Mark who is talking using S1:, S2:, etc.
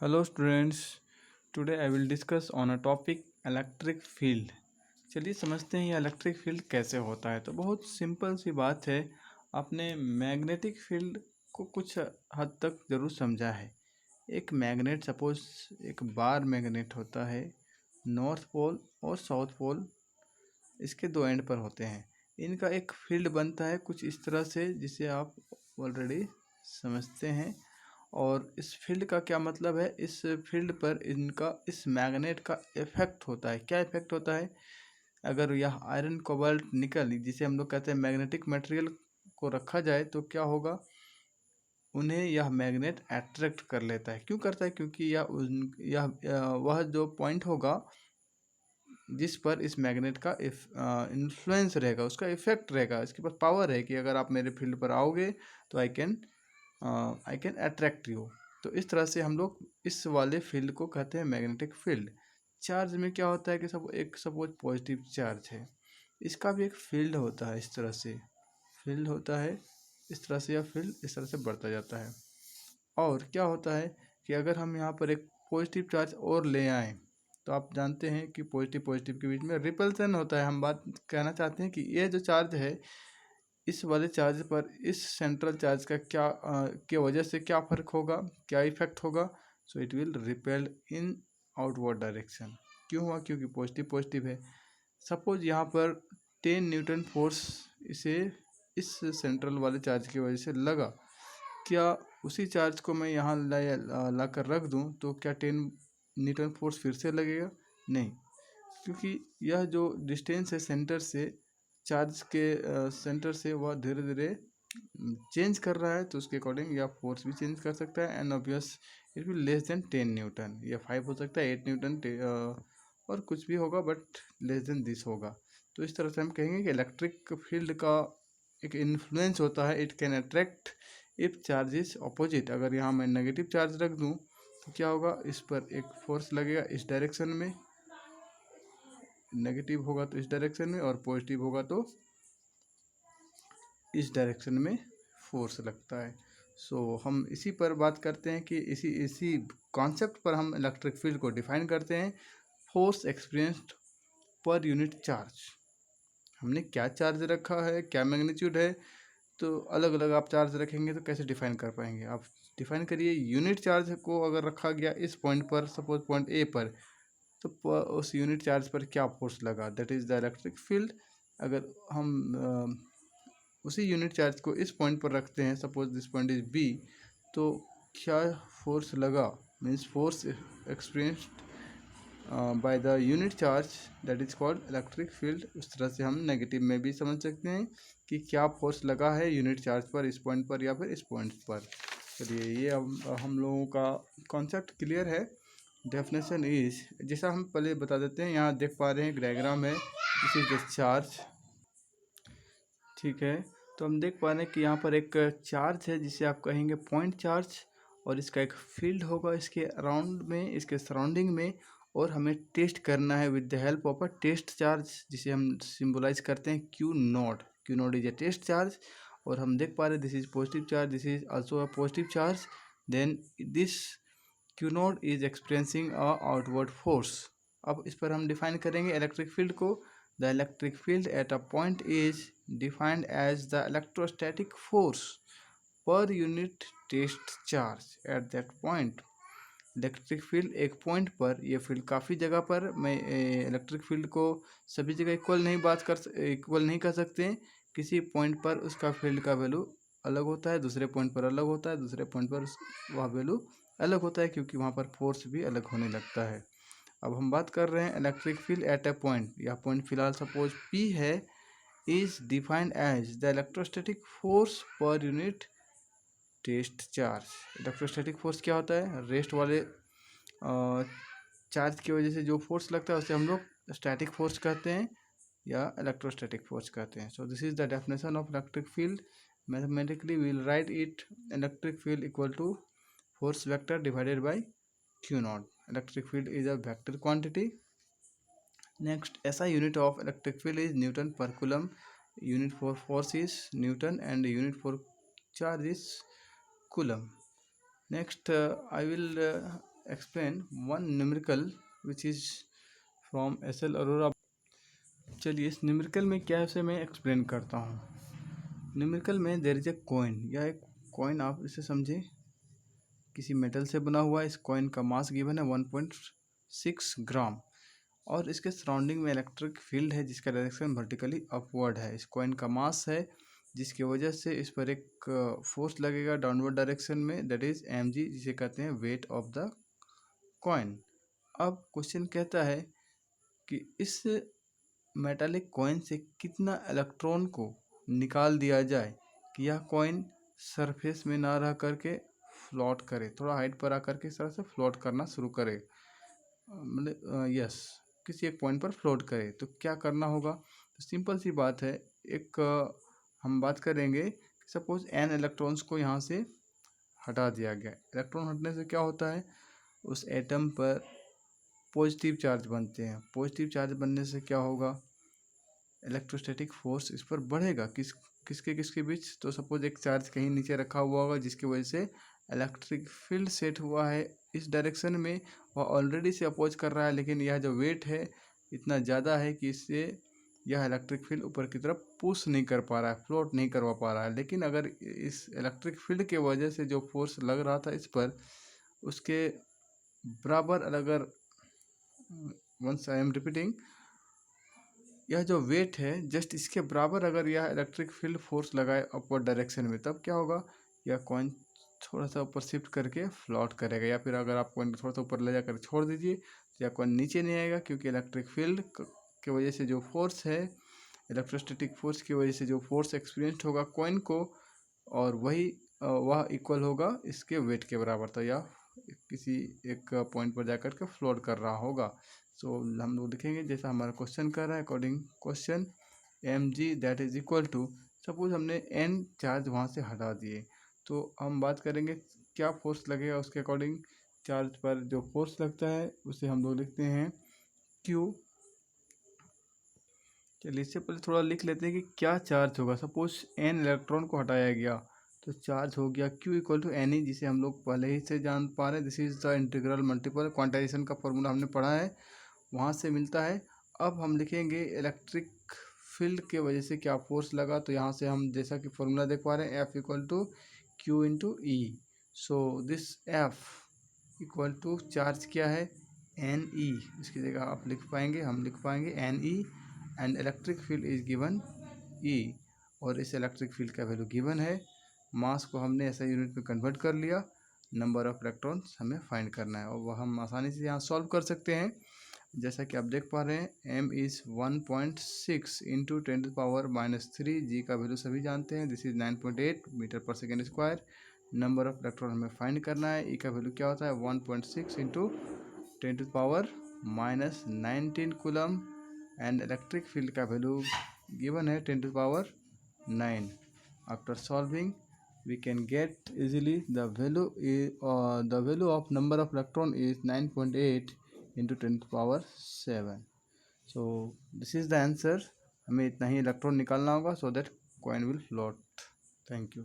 S1: Hello students, today I will discuss on a topic electric field। चलिए समझते हैं ये इलेक्ट्रिक फील्ड कैसे होता है। तो बहुत सिंपल सी बात है, आपने मैग्नेटिक फील्ड को कुछ हद तक ज़रूर समझा है। एक मैग्नेट, सपोज एक बार मैग्नेट होता है, नॉर्थ पोल और साउथ पोल इसके दो एंड पर होते हैं। इनका एक फील्ड बनता है कुछ इस तरह से, जिसे आप ऑलरेडी समझते हैं। और इस फील्ड का क्या मतलब है, इस फील्ड पर इनका इस मैग्नेट का इफेक्ट होता है। क्या इफेक्ट होता है? अगर यह आयरन, कोबाल्ट, निकल, जिसे हम लोग कहते हैं मैग्नेटिक मटेरियल को रखा जाए तो क्या होगा, उन्हें यह मैग्नेट अट्रैक्ट कर लेता है। क्यों करता है? क्योंकि वह जो पॉइंट होगा जिस पर इस मैग्नेट का इन्फ्लुएंस रहेगा, उसका इफेक्ट रहेगा, इसके पास पावर है कि अगर आप मेरे फील्ड पर आओगे तो आई कैन अट्रैक्ट यू। तो इस तरह से हम लोग इस वाले फील्ड को कहते हैं मैग्नेटिक फील्ड। चार्ज में क्या होता है कि सपोज पॉजिटिव चार्ज है, इसका भी एक फील्ड होता है। इस तरह से फील्ड होता है, इस तरह से यह फील्ड इस तरह से बढ़ता जाता है। और क्या होता है कि अगर हम यहाँ पर एक पॉजिटिव चार्ज और ले आएँ, तो आप जानते हैं कि पॉजिटिव पॉजिटिव के बीच में रिपल्सन होता है। हम बात कहना चाहते हैं कि ये जो चार्ज है, इस वाले चार्ज पर इस सेंट्रल चार्ज का क्या के वजह से क्या फ़र्क होगा, क्या इफेक्ट होगा? So it will repelled in outward direction. क्यों हुआ? क्योंकि पॉजिटिव पॉजिटिव है। सपोज यहाँ पर 10 न्यूटन फोर्स इसे इस सेंट्रल वाले चार्ज की वजह से लगा। क्या उसी चार्ज को मैं यहाँ ला कर रख दूँ तो क्या 10 न्यूटन फोर्स फिर से लगेगा? नहीं, क्योंकि यह जो डिस्टेंस है सेंटर से, चार्ज के सेंटर से, वह धीरे धीरे चेंज कर रहा है, तो उसके अकॉर्डिंग यह फोर्स भी चेंज कर सकता है। And obvious it will less than 10 Newton, या 5 हो सकता है, 8 न्यूटन, और कुछ भी होगा, बट लेस देन दिस होगा। तो इस तरह से हम कहेंगे कि इलेक्ट्रिक फील्ड का एक इन्फ्लुएंस होता है। It can attract if charge is opposite. अगर यहाँ मैं नेगेटिव चार्ज रख दूँ तो क्या होगा, इस पर एक फोर्स लगेगा इस डायरेक्शन में, नेगेटिव होगा तो इस डायरेक्शन में, और पॉजिटिव होगा तो इस डायरेक्शन में फोर्स लगता है। हम इसी पर बात करते हैं कि इसी इसी कॉन्सेप्ट पर हम इलेक्ट्रिक फील्ड को डिफाइन करते हैं। Force experienced per unit charge. हमने क्या चार्ज रखा है, क्या मैग्नीट्यूड है, तो अलग अलग आप चार्ज रखेंगे तो कैसे डिफाइन कर पाएंगे? आप डिफाइन करिए। यूनिट चार्ज को अगर रखा गया इस पॉइंट पर, सपोज पॉइंट ए पर, तो उस यूनिट चार्ज पर क्या फोर्स लगा, that is the electric field. अगर हम उसी यूनिट चार्ज को इस पॉइंट पर रखते हैं, suppose this point is B, तो क्या फोर्स लगा, means force experienced by the unit charge, that is called electric field. उस तरह से हम नेगेटिव में भी समझ सकते हैं कि क्या फोर्स लगा है यूनिट चार्ज पर, इस पॉइंट पर या फिर इस पॉइंट पर। चलिए, ये हम लोगों का कॉन्सेप्ट क्लियर है। डेफिनेशन इज, जैसा हम पहले बता देते हैं, यहाँ देख पा रहे हैं डायग्राम है, दिस इज द चार्ज। ठीक है, तो हम देख पा रहे हैं कि यहाँ पर एक चार्ज है जिसे आप कहेंगे पॉइंट चार्ज, और इसका एक फील्ड होगा इसके अराउंड में, इसके सराउंडिंग में, और हमें टेस्ट करना है with the help of a test charge, जिसे हम सिंबलाइज करते हैं Q naught. Q naught is a test charge, और हम देख पा रहे हैं this is positive charge, this is also a positive charge, then this Q naught is experiencing a outward force. अब इस पर हम डिफाइन करेंगे इलेक्ट्रिक फील्ड को। The electric field at a point is defined as the electrostatic force per unit test charge at that point। Electric field एक point पर, यह field काफ़ी जगह पर, मैं इलेक्ट्रिक फील्ड को सभी जगह इक्वल नहीं कर सकते हैं। किसी पॉइंट पर उसका फील्ड का वैल्यू अलग होता है, दूसरे पॉइंट पर अलग होता है, दूसरे पॉइंट पर वह वैल्यू अलग होता है, क्योंकि वहाँ पर फोर्स भी अलग होने लगता है। अब हम बात कर रहे हैं इलेक्ट्रिक फील्ड एट ए पॉइंट। यह पॉइंट फिलहाल सपोज P है, is defined as the electrostatic force per unit test charge. Electrostatic force क्या होता है? रेस्ट वाले चार्ज की वजह से जो फोर्स लगता है उसे हम लोग स्टैटिक फोर्स कहते हैं या इलेक्ट्रोस्टैटिक फोर्स कहते हैं। So this is the definition of electric field. Mathematically we will write it, electric field equal to force vector divided by Q naught. Electric field is a vector quantity. Next, SI unit of electric field is Newton per coulomb. Unit for force is Newton and unit for charge is coulomb. Next, I will explain one numerical which is from SL Arora. चलिए इस numerical में क्या है उसे मैं explain करता हूँ। Numerical में देयर इज ए कॉइन, या एक कॉइन आप इसे समझे किसी मेटल से बना हुआ है। इस कॉइन का मास गिवन है 1.6 ग्राम, और इसके सराउंडिंग में इलेक्ट्रिक फील्ड है जिसका डायरेक्शन वर्टिकली अपवर्ड है। इस कॉइन का मास है जिसकी वजह से इस पर एक फोर्स लगेगा डाउनवर्ड डायरेक्शन में, दैट इज mg, जिसे कहते हैं वेट ऑफ द कॉइन। अब क्वेश्चन कहता है कि इस मेटालिक कॉइन से कितना इलेक्ट्रॉन को निकाल दिया जाए कि यह कॉइन सरफेस में ना रह करके फ्लोट करे, थोड़ा हाइट पर आकर के इस तरह से फ्लोट करना शुरू करे, मतलब यस किसी एक पॉइंट पर फ्लोट करे। तो क्या करना होगा? तो सिंपल सी बात है, एक हम बात करेंगे सपोज n इलेक्ट्रॉन्स को यहाँ से हटा दिया गया। इलेक्ट्रॉन हटने से क्या होता है, उस एटम पर पॉजिटिव चार्ज बनते हैं। पॉजिटिव चार्ज बनने से क्या होगा, इलेक्ट्रोस्टैटिक फोर्स इस पर बढ़ेगा। किसके बीच? तो सपोज एक चार्ज कहीं नीचे रखा हुआ होगा जिसकी वजह से इलेक्ट्रिक फील्ड सेट हुआ है इस डायरेक्शन में, वह ऑलरेडी से अपोज कर रहा है, लेकिन यह जो वेट है इतना ज़्यादा है कि इससे यह इलेक्ट्रिक फील्ड ऊपर की तरफ पुश नहीं कर पा रहा है, फ्लोट नहीं करवा पा रहा है। लेकिन अगर इस इलेक्ट्रिक फील्ड के वजह से जो फोर्स लग रहा था इस पर, उसके बराबर अगर, वंस आई एम रिपीटिंग, यह जो वेट है जस्ट इसके बराबर अगर यह इलेक्ट्रिक फील्ड फोर्स लगाए अपवर्ड डायरेक्शन में, तब क्या होगा, यह कॉइन थोड़ा सा ऊपर शिफ्ट करके फ्लोट करेगा। या फिर अगर आप कॉइन थोड़ा सा ऊपर ले जाकर छोड़ दीजिए तो यह कॉइन नीचे नहीं आएगा, क्योंकि इलेक्ट्रिक फील्ड की वजह से जो फोर्स है, इलेक्ट्रोस्टैटिक फोर्स की वजह से जो फोर्स एक्सपीरियंस्ड होगा कॉइन को, और वह इक्वल होगा इसके वेट के बराबर। तो यह किसी एक पॉइंट पर जाकर के फ्लोट कर रहा होगा। सो हम लोग लिखेंगे जैसा हमारा क्वेश्चन कर रहा है, according question mg that is equal to, suppose हमने n चार्ज वहाँ से हटा दिए, तो हम बात करेंगे क्या फोर्स लगेगा उसके अकॉर्डिंग। चार्ज पर जो फोर्स लगता है उसे हम लोग लिखते हैं q। चलिए इससे पहले थोड़ा लिख लेते हैं कि क्या चार्ज होगा। सपोज n इलेक्ट्रॉन को हटाया गया तो चार्ज हो गया q equal to N E, जिसे हम लोग पहले ही से जान पा रहे हैं। This is the integral multiple quantization का फॉर्मूला हमने पढ़ा है, वहाँ से मिलता है। अब हम लिखेंगे इलेक्ट्रिक फील्ड के वजह से क्या फोर्स लगा, तो यहाँ से हम जैसा कि फॉर्मूला देख पा रहे हैं F equal to Q into E. So this F equal to charge क्या है, एन ई, इसकी जगह आप लिख पाएंगे, हम लिख पाएंगे N E, and electric field is given E, और इस इलेक्ट्रिक फील्ड का वैल्यू गिवन है। मास को हमने ऐसा यूनिट में कन्वर्ट कर लिया, नंबर ऑफ इलेक्ट्रॉन्स हमें फाइंड करना है, और वह हम आसानी से यहाँ सॉल्व कर सकते हैं। जैसा कि आप देख पा रहे हैं m इज़ 1.6 इंटू 10⁻³ जी का वैल्यू सभी जानते हैं, दिस इज 9.8 मीटर पर second square. Number of electron हमें फाइंड करना है, ई का वैल्यू क्या होता है 1.6 into 10⁻⁹ coulomb, and electric field का वैल्यू गिवन है 10⁻⁹। After solving we can get easily the value of number of electron is 9.8 into 10⁻⁷। so this is the answer। हमें इतना ही इलेक्ट्रॉन निकालना होगा so that coin will float। thank you।